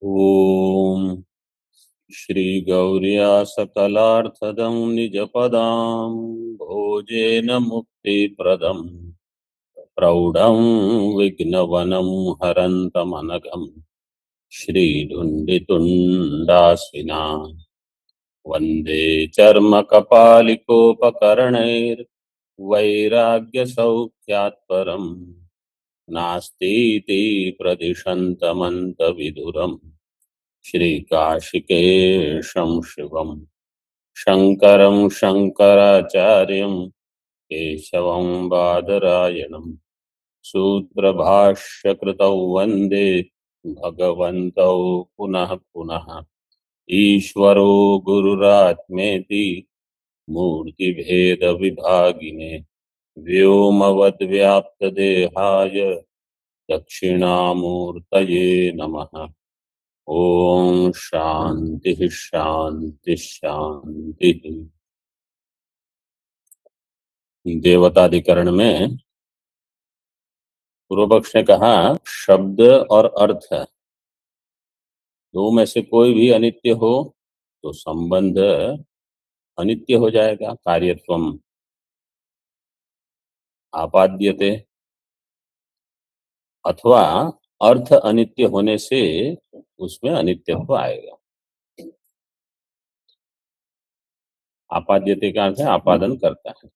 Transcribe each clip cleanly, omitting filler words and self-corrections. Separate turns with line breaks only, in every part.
ओम श्री गौर्या सकलार्थदं निजपदां भोजेन मुक्तिप्रदं प्रौढं विघ्नवनं हरन्तमनघं श्रीधुण्डितुण्डास्विनां वन्दे चर्मकपालिकोपकरणैर्वैराग्यसौख्यात् परं नास्तीति प्रदिशन्तमन्तविधुरम् श्रीकाशिकेशं शिवं शङ्करं शङ्कराचार्यं केशवं बादरायणं सूत्रभाष्यकृतौ वन्दे भगवन्तौ पुनः पुनः। ईश्वरो गुरुरात्मेति मूर्तिभेदविभागिने व्योमवद्व्याप्तदेहाय दक्षिणामूर्तये नमः। ओम शांति शांति शांति। देवताधिकरण में पूर्व पक्ष ने कहा शब्द और अर्थ दो में से कोई भी अनित्य हो तो संबंध अनित्य हो जाएगा। कार्यत्वम आपाद्यते, अथवा अर्थ अनित्य होने से उसमें अनित्यत्व आएगा। आपाद्यते का अर्थ है आपादन करता है।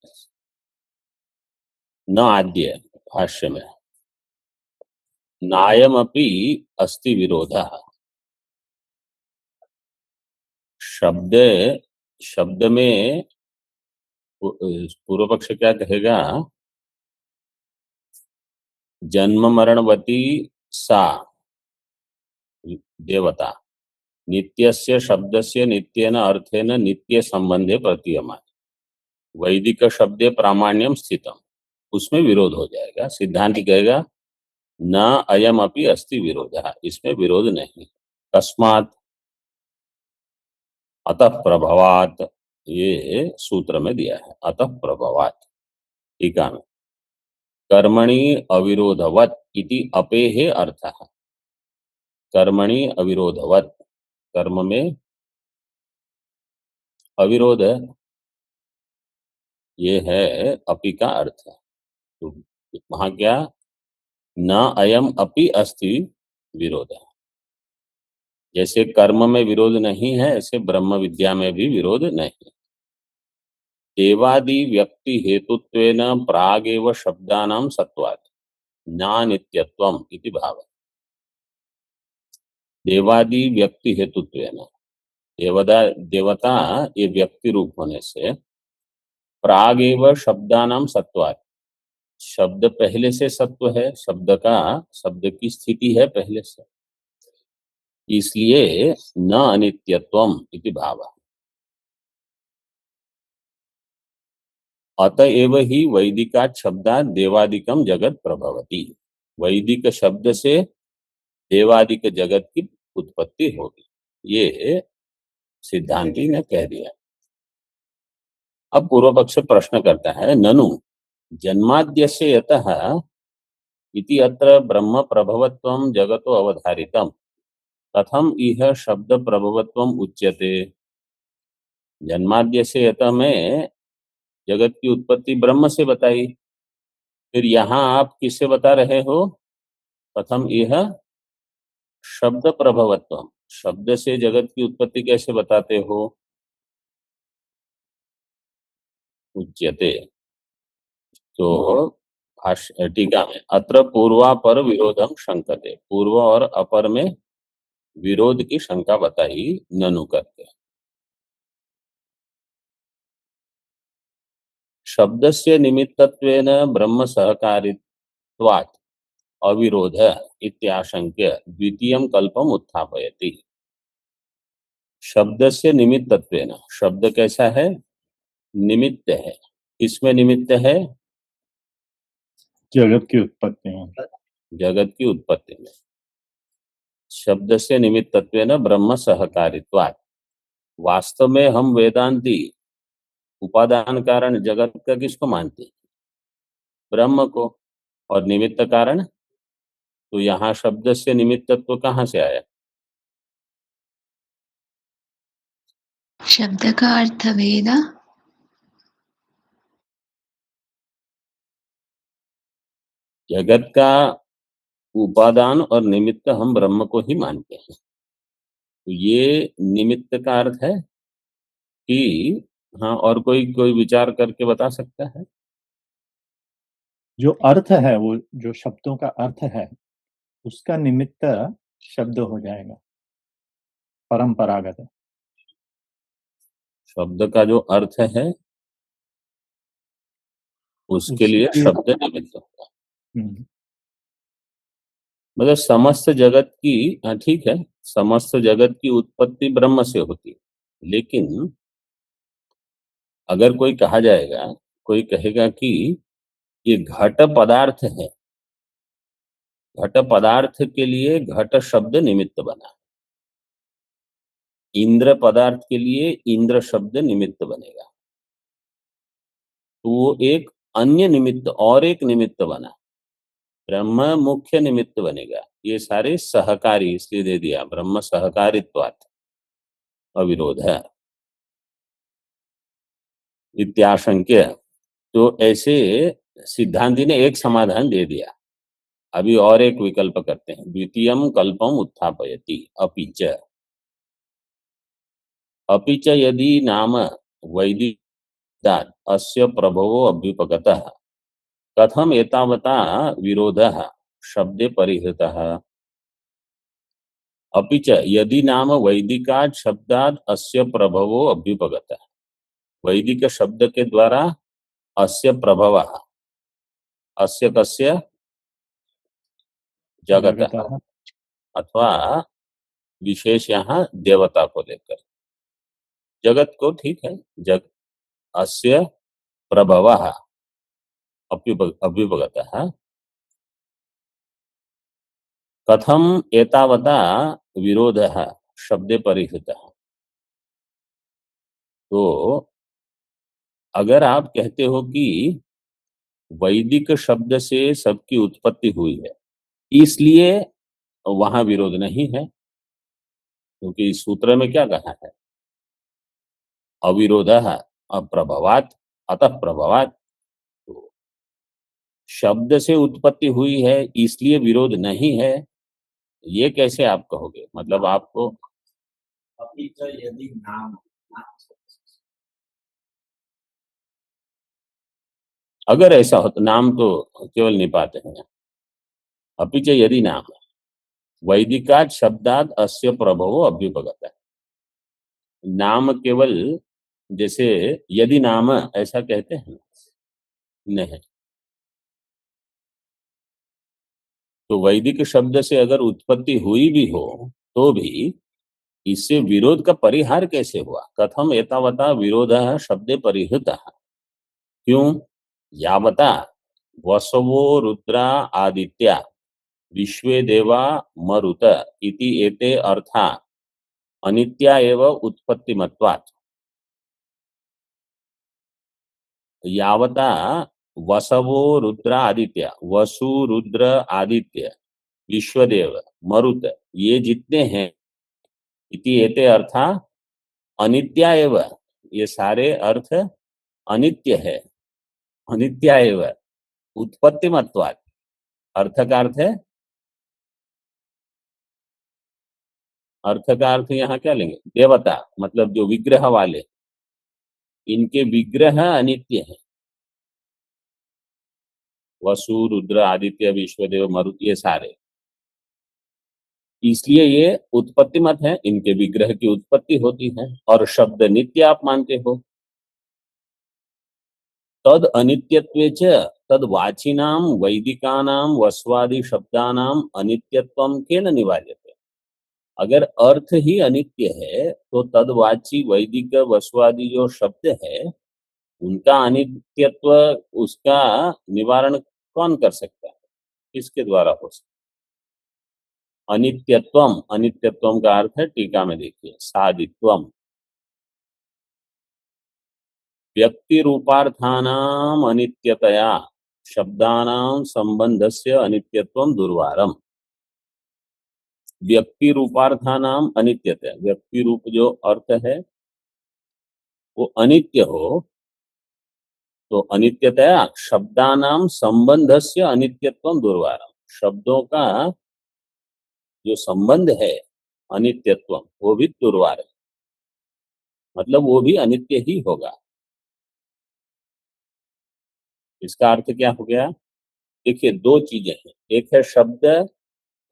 न आद्य भाष्य में नायमपि अस्ति विरोधः। शब्द शब्द में पूर्व पक्ष क्या कहेगा, जन्म मरणवती सा देवता नित्यस्य शब्दस्य नित्येन अर्थेन नित्य संबंधे प्रतीयमान वैदिक शब्दे प्रामाण्यम स्थितम, उसमें विरोध हो जाएगा। सिद्धांत कहेगा न अयम अपि अस्ति विरोधः, इसमें विरोध नहीं। तस्मात् अतः प्रभवात्, ये सूत्र में दिया है। अतः प्रभवात् टीका में कर्मणि अविरोधवत् इति अपेहे अर्थः। कर्मणि अविरोधवत्, कर्म में अविरोध ये है अपि का अर्थ। तो वहां क्या, न अयम अपि अस्ति विरोध। जैसे कर्म में विरोध नहीं है, ऐसे ब्रह्म विद्या में भी विरोध नहीं। देवादि व्यक्ति हेतुत्वेन प्रागेव शब्दानां सत्वात् नानित्यत्वम् इति भाव। देवादि व्यक्ति हेतुत्वेन, देवता ये व्यक्ति रूप होने से, प्रागेव शब्दानां सत्वात्, शब्द पहले से सत्व है, शब्द की स्थिति है पहले से, इसलिए न अनित्यत्वम इति भाव। अतएव ही वैदिकात् शब्दात् देवादिकम जगत प्रभवति। वैदिक शब्द से देवादिक जगत की उत्पत्ति होगी, ये सिद्धांति ने कह दिया। अब पूर्व पक्ष प्रश्न करता है, ननु जन्माद्यस्य यतः इति अत्र ब्रह्म प्रभवत्वं जगतो अवधारितम् कथम इह शब्द प्रभवत्वम उच्यते। जन्माद्यस्य यतः में जगत की उत्पत्ति ब्रह्म से बताई, फिर यहाँ आप किससे बता रहे हो, कथम इह शब्द प्रभवत्वम, शब्द से जगत की उत्पत्ति कैसे बताते हो। उच्यते तो टीका में अत्र पूर्वापर विरोधम शंकते, पूर्व और अपर में विरोध की शंका बताई ननु करके। शब्दस्य निमित्तत्वेन ब्रह्म सहकारित्वात् अविरोध इत्याशंक्य द्वितीयं कल्पम उत्थापयति। शब्दस्य निमित्तत्वेन, शब्द कैसा है, निमित्त है। इसमें निमित्त है
जगत की उत्पत्ति में,
जगत की उत्पत्ति में। शब्द से निमित्तत्वेन ब्रह्म सहकारित्वात्, वास्तव में हम वेदांती उपादान कारण जगत का किसको मानते हैं, ब्रह्म को, और निमित्त कारण, तो यहाँ शब्द से निमित्तत्व कहाँ से आया,
शब्द का अर्थ वेद।
जगत का उपादान और निमित्त हम ब्रह्म को ही मानते हैं। तो ये निमित्त का अर्थ है कि हाँ, और कोई कोई विचार करके बता सकता है?
जो अर्थ है, वो जो शब्दों का अर्थ है, उसका निमित्त शब्द हो जाएगा, परंपरागत।
शब्द का जो अर्थ है उसके लिए
उसके
शब्द निमित्त होगा।
हम्म,
मतलब समस्त जगत की, हाँ ठीक है, समस्त जगत की उत्पत्ति ब्रह्म से होती है। लेकिन अगर कोई कहा जाएगा, कोई कहेगा कि ये घट पदार्थ है, घट पदार्थ के लिए घट शब्द निमित्त बना, इंद्र पदार्थ के लिए इंद्र शब्द निमित्त बनेगा, तो वो एक अन्य निमित्त और एक निमित्त बना, ब्रह्म मुख्य निमित्त बनेगा। ये सारे सहकारी इसलिए दे दिया, ब्रह्म सहकारित्वात् अविरोध है इत्याशंक्य। तो ऐसे सिद्धांति ने एक समाधान दे दिया। अभी और एक विकल्प करते हैं। द्वितीयम कल्पम उत्थापयति अपि च यदि नाम वैदिकात् अस्य प्रभवो अभ्युपगतः कथम एतावता विरोधः शब्दे परिहृतः। अपि च यदि नाम वैदिकात् शब्दात् अस्य प्रभवो अभ्युपगतः, वैदिक शब्द के द्वारा अस्य प्रभवः, अस्य कस्य, जगतः,
जगतः।
अथवा विशेष यहाँ देवता को लेकर, जगत को, ठीक है, जग अस्य प्रभवः अभ्युपगतः कथम एतावता विरोधः शब्दे परिहृतः। तो अगर आप कहते हो कि वैदिक शब्द से सबकी उत्पत्ति हुई है, इसलिए वहां विरोध नहीं है, क्योंकि इस सूत्र में क्या कहा है, अविरोधः अप्रभवात् अतः प्रभवात्। तो शब्द से उत्पत्ति हुई है इसलिए विरोध नहीं है, ये कैसे आप कहोगे? मतलब आपको
यदि नाम,
अगर ऐसा हो तो नाम तो केवल निपात है। अपि च यदि नाम वैदिकात् शब्दात् अस्य प्रभवो अभ्युपगतः, नाम केवल, जैसे यदि नाम ऐसा कहते हैं नहीं, तो वैदिक शब्द से अगर उत्पत्ति हुई भी हो तो भी इससे विरोध का परिहार कैसे हुआ? कथम एतावता विरोधः शब्दे परिहृतः। क्यों? यावता वसवो रुद्रा आदित्या विश्वे देवा मरुत इति एते अर्था अनित्या एव उत्पत्तिमत्वात्। यावता वसवो रुद्र आदित्य, वसु रुद्र आदित्य विश्वदेव मरुत, ये जितने हैं, इति एते अर्था अनित्या एव, ये सारे अर्थ अनित्य है, अनित्या एव उत्पत्तिमत्वात्। अर्थ का अर्थ है, अर्थ का अर्थ यहाँ क्या लेंगे? देवता, मतलब जो विग्रह वाले, इनके विग्रह अनित्य है। वसु रुद्र आदित्य विश्वदेव मरुत ये सारे, इसलिए ये उत्पत्ति मत है, इनके विग्रह की उत्पत्ति होती है। और शब्द नित्य आप मानते हो, तद अनित्यत्वे च तद वाचिनाम वैदिकानाम वस्वादि शब्दानाम अनित्यत्वम केन निवार्यते। अगर अर्थ ही अनित्य है तो तदवाची वैदिक वस्वादि जो शब्द है उनका अनित्यत्व, उसका निवारण कौन कर सकता है? किसके द्वारा हो सकता? अनित्यत्वम, अनित्यत्वम का अर्थ है, टीका में देखिए, सादित्वम, व्यक्ति रूपार्थानाम अनित्यतया शब्दानाम संबंधस्य अनित्यत्वम दुर्वारम। व्यक्ति रूपार्थानाम अनित्यतया, व्यक्ति रूप जो अर्थ है वो अनित्य हो तो अनित्यतया शब्दानाम संबंधस्य अनित्यत्वम दुर्वारम, शब्दों का जो संबंध है अनित्यत्व वो भी दुर्वार है, मतलब वो भी अनित्य ही होगा। इसका अर्थ क्या हो गया? देखिए दो चीजें हैं, एक है शब्द,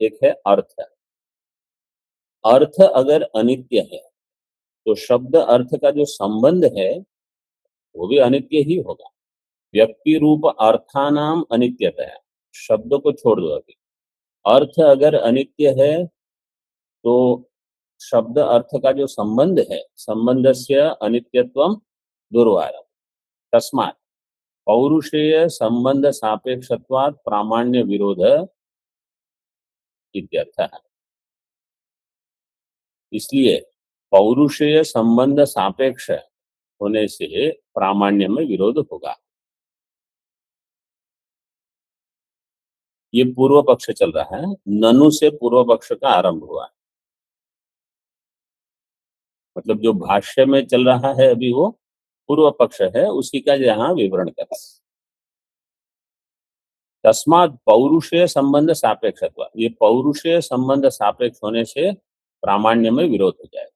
एक है अर्थ। अर्थ अगर अनित्य है तो शब्द अर्थ का जो संबंध है वो भी अनित्य ही होगा। व्यक्ति रूप अर्थानाम अनित्यता है, शब्द को छोड़ दो अभी, अर्थ अगर अनित्य है तो शब्द अर्थ का जो संबंध है संबंधस्य अनित्यत्वम दुर्वारम। तस्मात् पौरुषेय संबंध सापेक्षत्वात् प्रामाण्य विरोध इत्यर्थः। इसलिए पौरुषेय संबंध सापेक्ष होने से प्रामाण्य में विरोध होगा। ये पूर्व पक्ष चल रहा है, ननु से पूर्व पक्ष का आरंभ हुआ, मतलब जो भाष्य में चल रहा है अभी वो पूर्व पक्ष है, उसी का यहाँ विवरण कर। तस्मात् पौरुषेय संबंध सापेक्षत्व, ये पौरुषेय संबंध सापेक्ष होने से प्रामाण्य में विरोध हो जाए।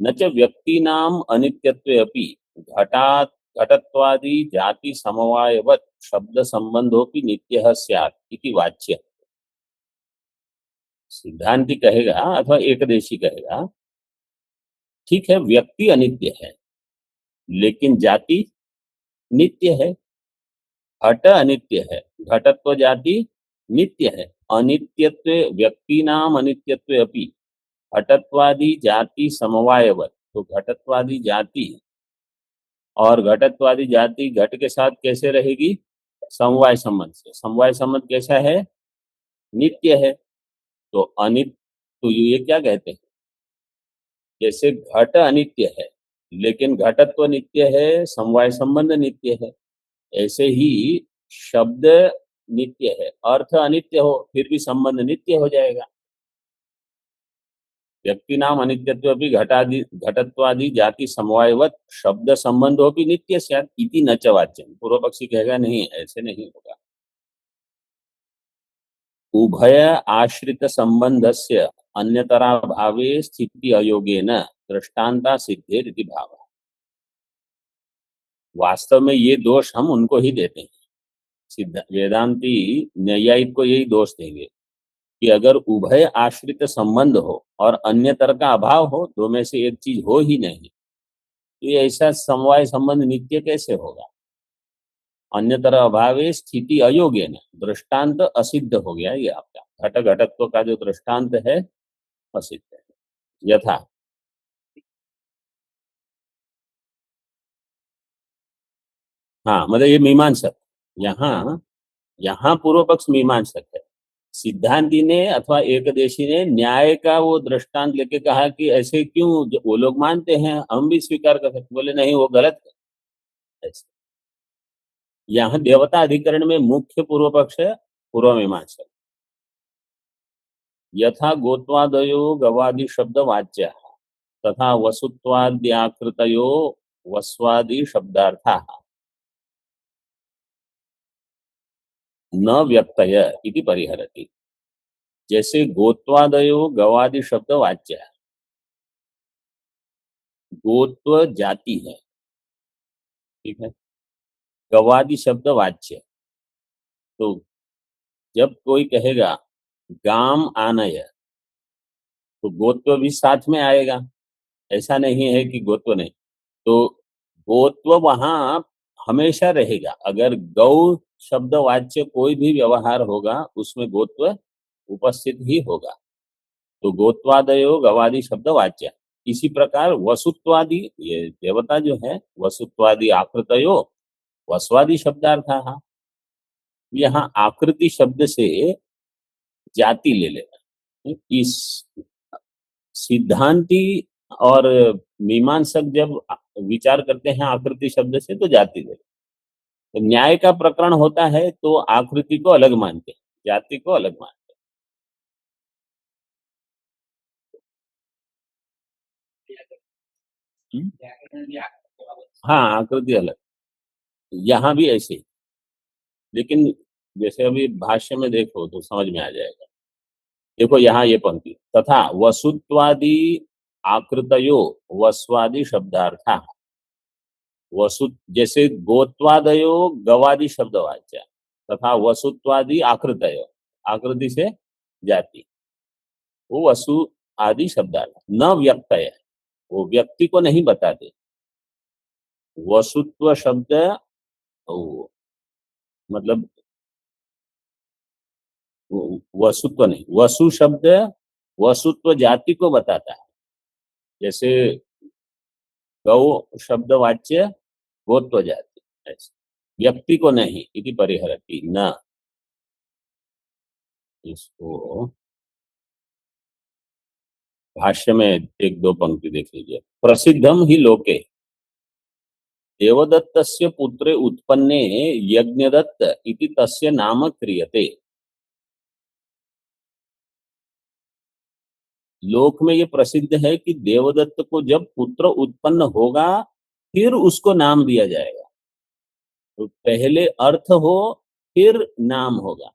न च व्यक्ति नाम अनित्यत्वे अपि घटात् घटत्वादि जाति समवायवत् शब्द संबंधोपि नित्यः स्यात् इति वाच्य। सिद्धांति कहेगा अथवा एकदेशी कहेगा ठीक है व्यक्ति अनित्य है लेकिन जाति नित्य है, घट अनित्य है, घटत्व जाति नित्य है। अनित्यत्व व्यक्ति नाम अनित्यत्व अपि घटत्वादि जाति समवायवत, तो घटत्वादि जाति और घटत्वादि जाति घट के साथ कैसे रहेगी? समवाय संबंध से। समवाय संबंध कैसा है? नित्य है। तो अनित्य, तो ये क्या कहते हैं? जैसे घट अनित्य है लेकिन घटत्व नित्य है, समवाय संबंध नित्य है, ऐसे ही शब्द नित्य है, अर्थ अनित्य हो फिर भी संबंध नित्य हो जाएगा। व्यक्ति नाम अनित्यत्व भी घटादि घटत्वादि जाति समवायवत शब्द संबंधो भी नित्य स्यात् इति न च वाच्यम। पूर्व पक्षी कहेगा नहीं, ऐसे नहीं होगा। उभय आश्रित संबंधस्य अन्यतरा भावे स्थिति अयोगेन दृष्टांता सिद्धेर इति भावः। वास्तव में ये दोष हम उनको ही देते हैं, सिद्ध वेदांती न्यायिक को यही दोष देंगे कि अगर उभय आश्रित संबंध हो और अन्यतर का अभाव हो, दो में से एक चीज हो ही नहीं, तो ये ऐसा समवाय संबंध नित्य कैसे होगा? अन्यतर अभावे स्थिति अयोग्य न दृष्टांत असिद्ध हो गया। ये आपका घट घटत्व का जो दृष्टांत है असिद्ध है। यथा हाँ, मतलब ये मीमांसक, यहाँ यहाँ पूर्व पक्ष मीमांसक है। सिद्धांति ने अथवा एकदेशी ने न्याय का वो दृष्टांत लेके कहा कि ऐसे क्यों, वो लोग मानते हैं हम भी स्वीकार कर सकते, बोले नहीं वो गलत है। ऐसे यहाँ देवता अधिकरण में मुख्य पूर्व पक्ष है पूर्व मीमांसक। यथा गोत्वादयो गवादि शब्द वाच्य तथा वसुत्वाद्याकृतयो वस्वादि शब्दार्थाः न व्यक्तय इति परिहरति। जैसे गोत्वादयो गवादि शब्द वाच्य, गोत्व जाति है, ठीक है, गवादि शब्द वाच्य। तो जब कोई कहेगा गाम आनय तो गोत्व भी साथ में आएगा, ऐसा नहीं है कि गोत्व नहीं। तो गोत्व वहां हमेशा रहेगा। अगर गौ शब्द वाच्य कोई भी व्यवहार होगा उसमें गोत्व उपस्थित ही होगा। तो गोत्वादयो गवादि शब्द वाच्य। इसी प्रकार वसुत्वादि, ये देवता जो है, वसुत्वादि आकृतयो वस्वादि शब्दार्थ। यहाँ आकृति शब्द से जाति ले लेना। इस सिद्धांति और मीमांसक जब विचार करते हैं आकृति शब्द से तो जाति ले लेते। तो न्याय का प्रकरण होता है तो आकृति को अलग मानते हैं, जाति को अलग मानते हैं। हाँ, आकृति अलग, यहाँ भी ऐसे ही, लेकिन जैसे अभी भाष्य में देखो तो समझ में आ जाएगा। देखो यहाँ ये पंक्ति, तथा वसुत्वादि आकृतयो वस्वादि शब्दार्था, वसु जैसे गोत्वादयो गवादि शब्दवाच्य, तथा वसुत्वादि आकृतयो, आकृति से जाति, वो वसु आदि शब्दार्थ न व्यक्तय, वो व्यक्ति को नहीं बताते। वसुत्व शब्द वो, मतलब वसुत्व नहीं, वसु शब्द वसुत्व जाति को बताता है। जैसे गौ शब्द वाच्य गोत्व जाति, ऐसे व्यक्ति को नहीं, इति परिहरति न। इसको भाष्य में एक दो पंक्ति देख लीजिए। प्रसिद्धम ही लोके देवदत्तस्य पुत्रे उत्पन्ने यज्ञदत्त इति तस्य नाम क्रियते। लोक में ये प्रसिद्ध है कि देवदत्त को जब पुत्र उत्पन्न होगा फिर उसको नाम दिया जाएगा। तो पहले अर्थ हो फिर नाम होगा,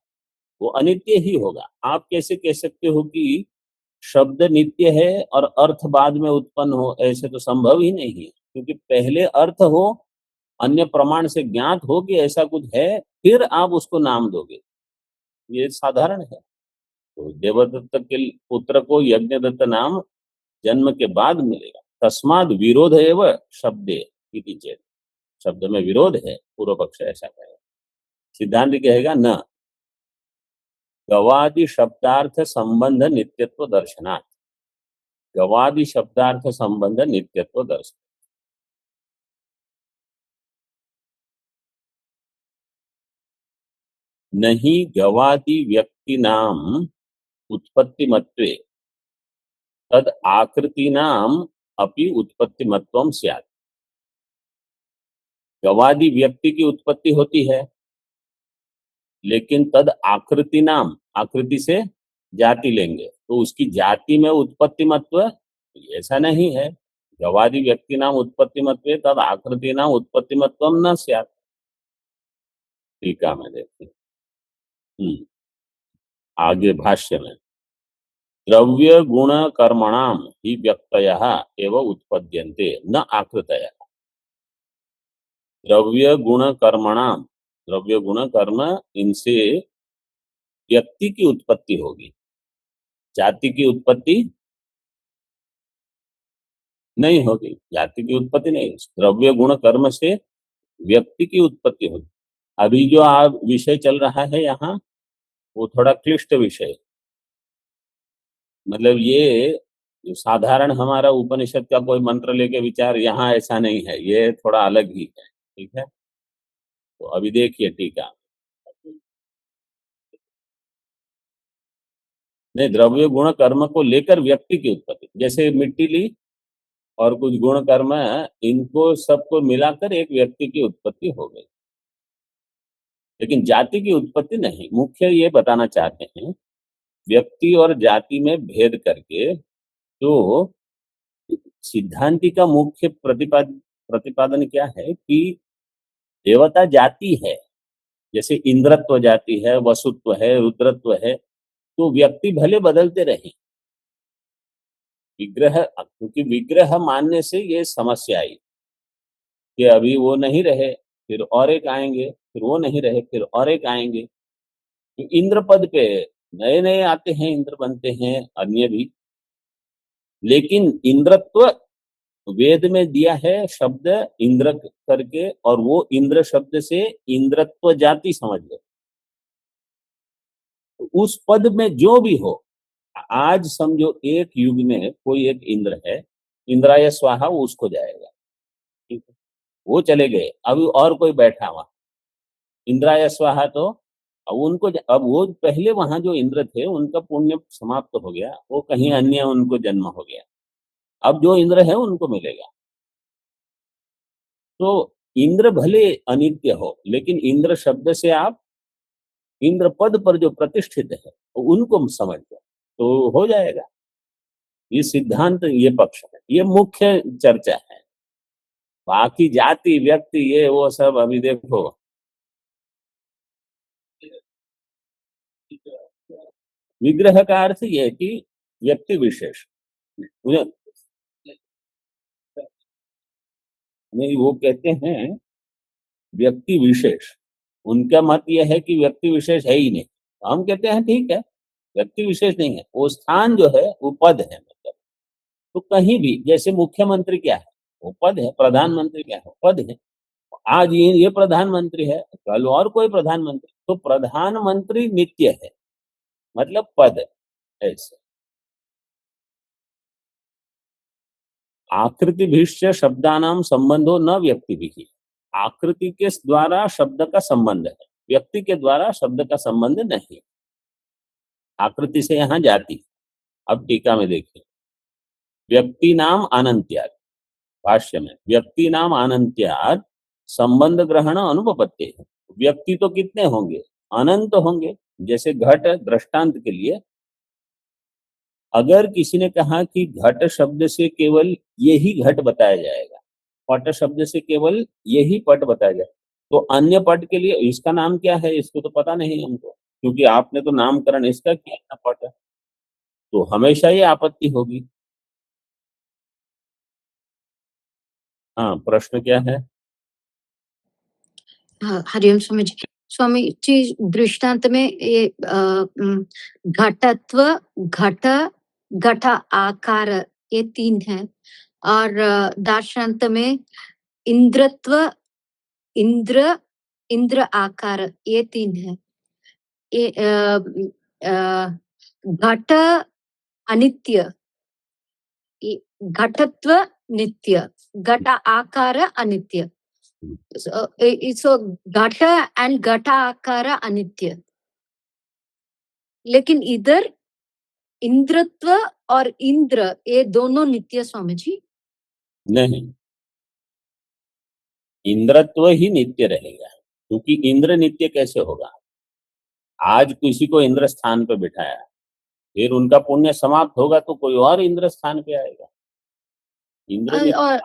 वो अनित्य ही होगा। आप कैसे कह सकते हो कि शब्द नित्य है और अर्थ बाद में उत्पन्न हो? ऐसे तो संभव ही नहीं है, क्योंकि पहले अर्थ हो, अन्य प्रमाण से ज्ञात हो कि ऐसा कुछ है, फिर आप उसको नाम दोगे, ये साधारण है। तो देवदत्त के पुत्र को यज्ञदत्त नाम जन्म के बाद मिलेगा। तस्माद विरोध एव शब्दे इति चेत, शब्द में विरोध है, पूर्व पक्ष ऐसा कहेगा। सिद्धांत कहेगा न, गवादि शब्दार्थ संबंध नित्यत्व दर्शनात्, गवादि शब्दार्थ संबंध नित्यत्व दर्शन, नहीं गवादि व्यक्ति नाम उत्पत्ति मत्वे तद आकृति नाम अपि उत्पत्ति मत्वम स्यात्। गवादि व्यक्ति की उत्पत्ति होती है, लेकिन तद आकृति नाम, आकृति से जाति लेंगे तो उसकी जाति में उत्पत्ति मत्व ऐसा नहीं है। गवादि व्यक्ति नाम उत्पत्ति मत्व तद आकृति नाम उत्पत्ति मत्वम न स्यात्। टीका में देखते हैं। आगे भाष्य में, द्रव्य गुण कर्मणाम ही व्यक्तयः एव उत्पद्यन्ते न आकृतयः। द्रव्य गुण कर्मणाम, द्रव्य गुण कर्म, इनसे व्यक्ति की उत्पत्ति होगी, जाति की उत्पत्ति नहीं होगी, जाति की उत्पत्ति नहीं। द्रव्य गुण कर्म से व्यक्ति की उत्पत्ति होगी। अभी जो आप विषय चल रहा है यहाँ, वो थोड़ा क्लिष्ट विषय, मतलब ये जो साधारण हमारा उपनिषद का कोई मंत्र लेके विचार, यहाँ ऐसा नहीं है, ये थोड़ा अलग ही है। ठीक है, तो अभी देखिए टीका। नहीं, द्रव्य गुण कर्म को लेकर व्यक्ति की उत्पत्ति, जैसे मिट्टी ली और कुछ गुण कर्म, इनको सबको मिलाकर एक व्यक्ति की उत्पत्ति हो गई, लेकिन जाति की उत्पत्ति नहीं। मुख्य ये बताना चाहते हैं, व्यक्ति और जाति में भेद करके तो सिद्धांति का मुख्य प्रतिपादन क्या है कि देवता जाति है, जैसे इंद्रत्व जाति है, वसुत्व है, रुद्रत्व है, तो व्यक्ति भले बदलते रहे, विग्रह, क्योंकि विग्रह मानने से ये समस्या आई कि अभी वो नहीं रहे फिर और एक आएंगे, फिर वो नहीं रहे फिर और एक आएंगे। तो इंद्र पद पे नए नए आते हैं, इंद्र बनते हैं अन्य भी, लेकिन इंद्रत्व वेद में दिया है शब्द इंद्र करके, और वो इंद्र शब्द से इंद्रत्व जाति समझ लो। तो उस पद में जो भी हो, आज समझो एक युग में कोई एक इंद्र है, इंद्राय स्वाहा, वो उसको जाएगा, ठीक है, वो चले गए, अभी और कोई बैठा वहां इंद्राय स्वाहा, तो अब उनको, अब वो पहले वहां जो इंद्र थे उनका पुण्य समाप्त हो गया, वो कहीं अन्य उनको जन्म हो गया, अब जो इंद्र है उनको मिलेगा। तो इंद्र भले अनित्य हो, लेकिन इंद्र शब्द से आप इंद्र पद पर जो प्रतिष्ठित है उनको समझ लो तो हो जाएगा। ये सिद्धांत, ये पक्ष है, ये मुख्य चर्चा है। बाकी जाति व्यक्ति ये वो सब अभी देखो, विग्रह का अर्थ ये है कि व्यक्ति विशेष। नहीं, वो कहते हैं व्यक्ति विशेष। उनका मत यह है कि व्यक्ति विशेष है ही नहीं। हम कहते हैं ठीक है, व्यक्ति विशेष नहीं है, वो स्थान जो है वो पद है। मतलब तो कहीं भी, जैसे मुख्यमंत्री क्या है, वो पद है। प्रधानमंत्री क्या है, पद है। आज ये प्रधानमंत्री है, कल और कोई प्रधानमंत्री, तो प्रधानमंत्री नित्य है, मतलब पद है ऐसे। आकृतिभिश्च शब्दानाम संबंधो न व्यक्तिभिः। आकृति के द्वारा शब्द का संबंध है, व्यक्ति के द्वारा शब्द का संबंध नहीं। आकृति से यहाँ जाति। अब टीका में देखिए, व्यक्ति नाम अनंत्यात्, भाष्य में व्यक्ति नाम अनंत्यात् संबंध ग्रहण अनुपपत्ति है। व्यक्ति तो कितने होंगे, अनंत होंगे। जैसे घट दृष्टांत के लिए, अगर किसी ने कहा कि घट शब्द से केवल यही घट बताया जाएगा, पट शब्द से केवल यही पट बताया जाएगा, तो अन्य पट के लिए इसका नाम क्या है, इसको तो पता नहीं हमको, क्योंकि आपने तो नामकरण इसका किया ना पट, तो हमेशा ये आपत्ति होगी। हाँ, प्रश्न क्या है?
हाँ, हरिओम स्वामी जी। स्वामी जी, दृष्टांत में ये घटत्व, घट, घट आकार, ये 3 है। और दार्शान्त में इंद्रत्व, इंद्र, इंद्र आकार, ये 3 है। ये घट अनित्य, ये घटत्व नित्य, घट आकार अनित्य। सो घट एंड घट आकार अनित्य, लेकिन इधर इंद्रत्व और इंद्र ये दोनों नित्य स्वामी जी।
नहीं, इंद्रत्व ही नित्य रहेगा, क्योंकि इंद्र नित्य कैसे होगा? आज किसी को इंद्र स्थान पे बिठाया, फिर उनका पुण्य समाप्त होगा तो कोई और इंद्र स्थान पे आएगा। इंद्र नित्य।
और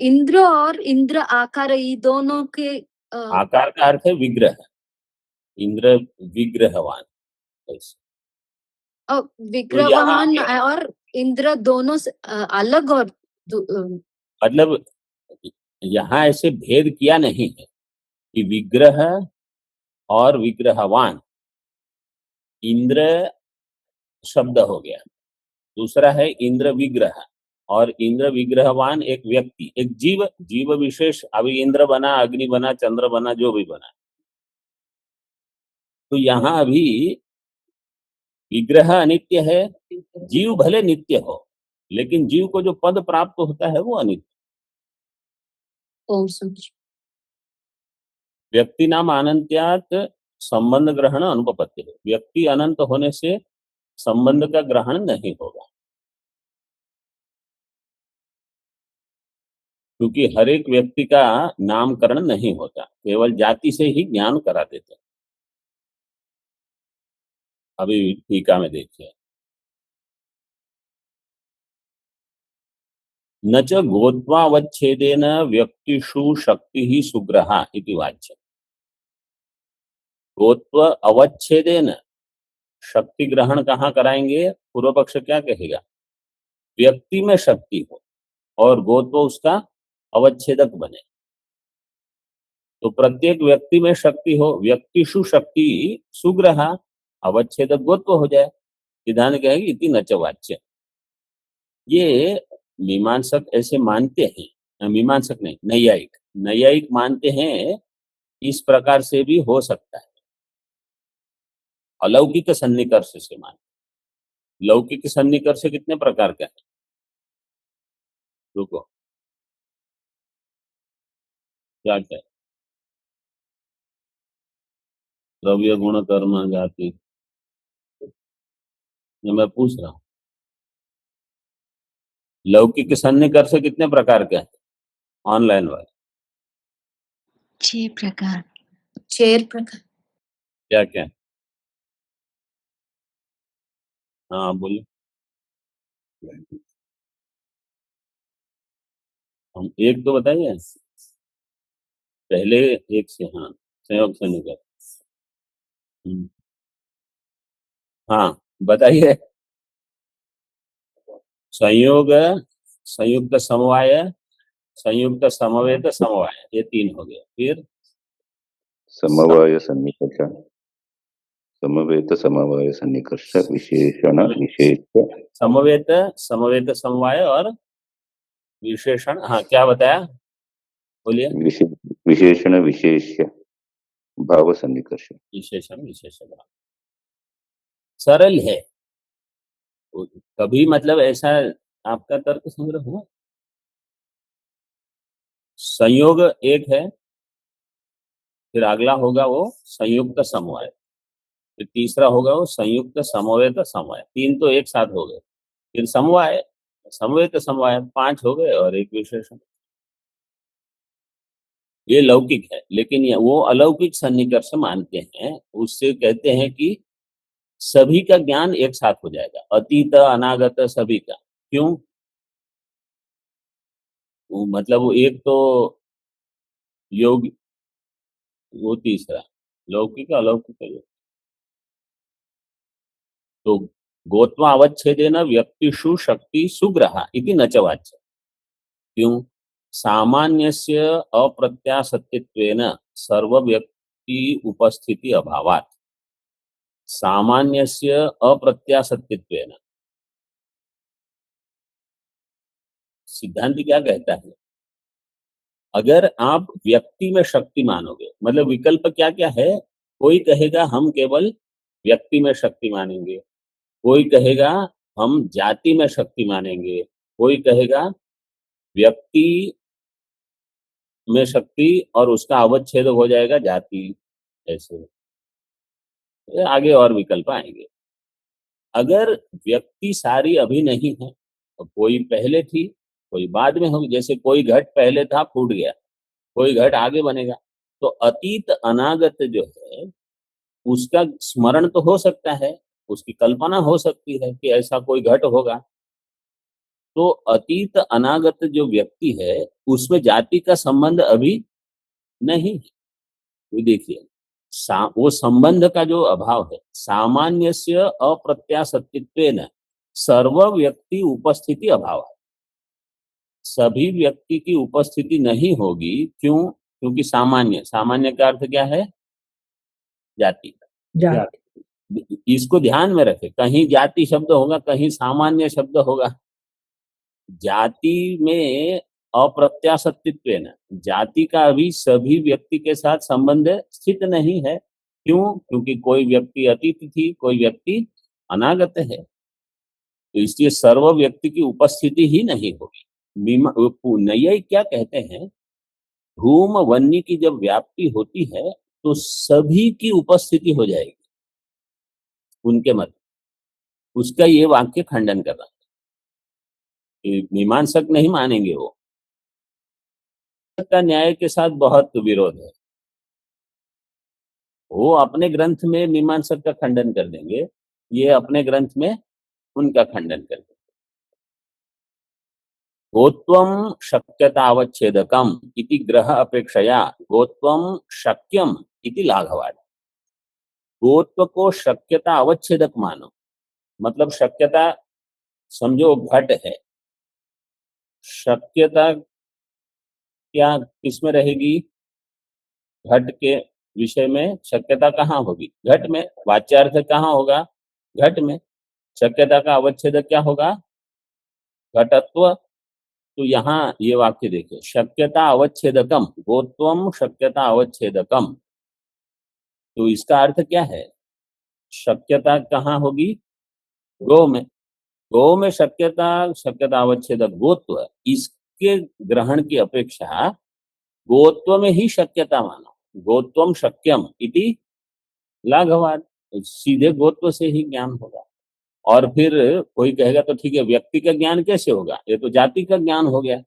इंद्र और इंद्र आकार, ये दोनों के
आकार का अर्थ है विग्रह, इंद्र विग्रहवान ऐसे। तो
विग्रहवान और इंद्र दोनों से अलग और
मतलब यहाँ ऐसे भेद किया नहीं है कि विग्रह और विग्रहवान, इंद्र शब्द हो गया, दूसरा है इंद्र विग्रह, और इंद्र विग्रहवान एक व्यक्ति, एक जीव, जीव विशेष। अभी इंद्र बना, अग्नि बना, चंद्र बना, जो भी बना, तो यहाँ अभी विग्रह अनित्य है, जीव भले नित्य हो, लेकिन जीव को जो पद प्राप्त होता है वो अनित्य।
ओम समझ।
व्यक्ति नाम अनंत्यात संबंध ग्रहण अनुपपत्ति है। व्यक्ति अनंत होने से संबंध का ग्रहण नहीं होगा, क्योंकि हर एक व्यक्ति का नामकरण नहीं होता, केवल जाति से ही ज्ञान करा देते हैं। अभी टीका में देखिए, न च गोत्वावच्छेदेन व्यक्तिषु शक्ति ही सुग्रहा इति वाच्य। गोत्व अवच्छेदेन शक्ति ग्रहण कहाँ कराएंगे? पूर्व पक्ष क्या कहेगा? व्यक्ति में शक्ति हो और गोत्व उसका अवच्छेदक बने, तो प्रत्येक व्यक्ति में शक्ति हो, व्यक्तिषु शक्ति सुग्रहा, अवच्छेदक गोत्व हो जाए। सिद्धांत कहेगी इति न च वाच्य। ये मीमांसक ऐसे मानते हैं, मीमांसक नहीं, नैयायिक, नैयायिक मानते हैं इस प्रकार से भी हो सकता है, अलौकिक सन्निकर्ष से मानते। लौकिक सन्निकर्ष कितने प्रकार का है? रुको, क्या क्या? द्रव्य गुण कर्म जाति, ये मैं पूछ रहा हूँ। लौकिक सन्निकर्ष कितने प्रकार के हैं ऑनलाइन वाले?
6 प्रकार, 6 प्रकार।
क्या क्या? हाँ बोलिए। हम एक तो बताइए पहले, एक से, हाँ संयोग से निकल। हाँ बताइए। संयोग, संयुक्त समवाय, संयुक्त समवेत समवाय, ये 3 हो गए। फिर
समवाय सन्निकर्ष, समवेत समवाय सन्निकर्ष, विशेषण विशेष,
समवेत, समवेत समवाय और विशेषण, हाँ क्या बताया, बोलिए।
विशेषण विशेष्य भाव सन्निकर्ष।
विशेषण विशेषण, सरल है। कभी मतलब ऐसा आपका तर्क संग्रह हुआ? संयोग एक है, फिर अगला होगा वो संयुक्त समवाय, फिर तीसरा होगा वो संयुक्त समवेत समवाय, 3 तो एक साथ हो गए। फिर समवाय, समवेत समवाय 5 हो गए और एक विशेषण। ये लौकिक है, लेकिन ये वो अलौकिक सन्निकर्ष मानते हैं। उससे कहते हैं कि सभी का ज्ञान एक साथ हो जाएगा, अतीत अनागत सभी का। क्यों? मतलब वो एक तो योग, वो तीसरा लौकिक अलौकिक है। तो गोत्वा अवच्छेदेन व्यक्तिषु शक्ति सुग्रहा इति न च वाच्य। क्यों? सामान्यस्य अप्रत्याशत्तित्वेन सर्वव्यक्ति उपस्थिति अभावात्। सामान्यस्य अप्रत्याशत्तित्वेन, सिद्धांत क्या कहता है? अगर आप व्यक्ति में शक्ति मानोगे, मतलब विकल्प क्या क्या है? कोई कहेगा हम केवल व्यक्ति में शक्ति मानेंगे, कोई कहेगा हम जाति में शक्ति मानेंगे, कोई कहेगा व्यक्ति में शक्ति और उसका अवच्छेद हो जाएगा जाति। ऐसे आगे और विकल्प आएंगे। अगर व्यक्ति सारी अभी नहीं है, तो कोई पहले थी कोई बाद में होगी। जैसे कोई घट पहले था फूट गया, कोई घट आगे बनेगा। तो अतीत अनागत जो है उसका स्मरण तो हो सकता है, उसकी कल्पना हो सकती है कि ऐसा कोई घट होगा। तो अतीत अनागत जो व्यक्ति है उसमें जाति का संबंध अभी नहीं है। तो देखिए वो संबंध का जो अभाव है, सामान्यस्य अप्रत्याशत्तित्वेन सर्व व्यक्ति उपस्थिति अभाव है। सभी व्यक्ति की उपस्थिति नहीं होगी। क्यों? क्योंकि सामान्य, सामान्य का अर्थ क्या है? जाति। इसको ध्यान में रखें, कहीं जाति शब्द होगा, कहीं सामान्य शब्द होगा। जाति में अप्रत्याशत्तित्वेन, जाति का अभी सभी व्यक्ति के साथ संबंध स्थित नहीं है। क्यों? क्योंकि कोई व्यक्ति अतीत थी, कोई व्यक्ति अनागत है। तो इसलिए सर्व व्यक्ति की उपस्थिति ही नहीं होगी। नैयायिक क्या कहते हैं? धूम वन्य की जब व्याप्ति होती है तो सभी की उपस्थिति हो जाएगी उनके मत। उसका ये वाक्य खंडन कर रहा है। मीमांसक नहीं मानेंगे वो, का न्याय के साथ बहुत विरोध है। वो अपने ग्रंथ में मीमांसक का खंडन कर देंगे, ये अपने ग्रंथ में उनका खंडन कर देंगे। गोत्वम शक्यतावच्छेदकम इति ग्रह अपेक्षया गोत्वम शक्यम इति लाघवाद। गोत्व को शक्यता अवच्छेदक मानो, मतलब शक्यता समझो घट है, शक्यता क्या किसमें रहेगी? घट के विषय में शक्यता कहाँ होगी? घट में। वाच्यार्थ कहाँ होगा? घट में। शक्यता का अवच्छेदक क्या होगा? घटत्व। तो यहाँ ये वाक्य देखिए, शक्यता अवच्छेदकम गोत्वम शक्यता अवच्छेदकम। तो इसका अर्थ क्या है? शक्यता कहाँ होगी? गो में। गो में शक्यता, शक्यता अवच्छेदक गोत्व, इसके ग्रहण की अपेक्षा गोत्व में ही शक्यता मानो। गोत्वम शक्यम इति लाघवाद, सीधे गोत्व से ही ज्ञान होगा। और फिर कोई कहेगा तो ठीक है, व्यक्ति का ज्ञान कैसे होगा? ये तो जाति का ज्ञान हो गया।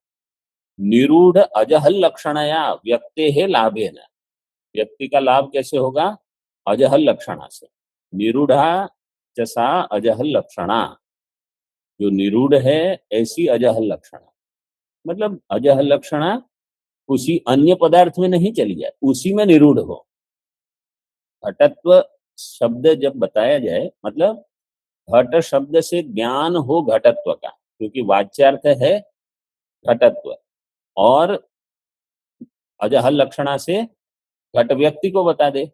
निरूढ़ अजहल लक्षणया व्यक्ते है लाभे न। व्यक्ति का लाभ कैसे होगा? अजहल लक्षणा से। निरूढ़ा जैसा अजहल लक्षणा, जो निरूढ़ है ऐसी अजहल लक्षणा। मतलब अजह लक्षणा उसी अन्य पदार्थ में नहीं चली जाए, उसी में निरूढ़ हो। घटत्व शब्द जब बताया जाए मतलब घट शब्द से ज्ञान हो घटत्व का, क्योंकि वाच्यार्थ है घटत्व, और अजह लक्षणा से घट व्यक्ति को बता दे,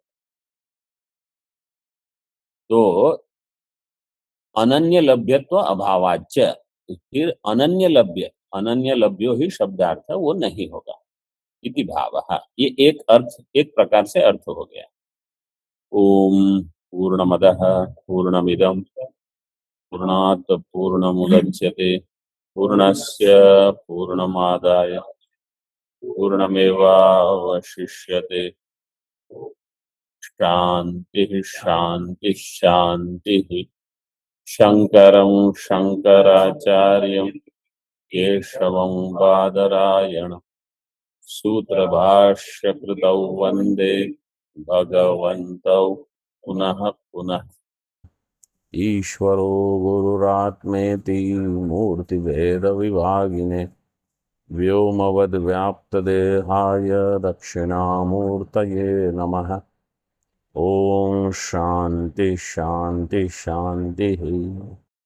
तो अनन्य लभ्यत्व अभावाच्च, फिर अनन्य लभ्यो ही शब्दार्थ वो नहीं होगा इति भावः। ये एक अर्थ, एक प्रकार से अर्थ हो गया। ओम पूर्णमदः पूर्णमिदं पूर्णात् पूर्णमुदच्यते पूर्णस्य पूर्णमादाय पूर्णमेवावशिष्यते। शांति शांति शांति। शंकरं शंकराचार्यं केशवं बादरायणं सूत्रभाष्यकृतौ वन्दे भगवन्तौ पुनः पुनः। ईश्वरो गुरुरात्मेति मूर्तिभेदविभागिने व्योमवद्व्याप्तदेहाय दक्षिणामूर्तये नमः। ओम शांति शांति शांति।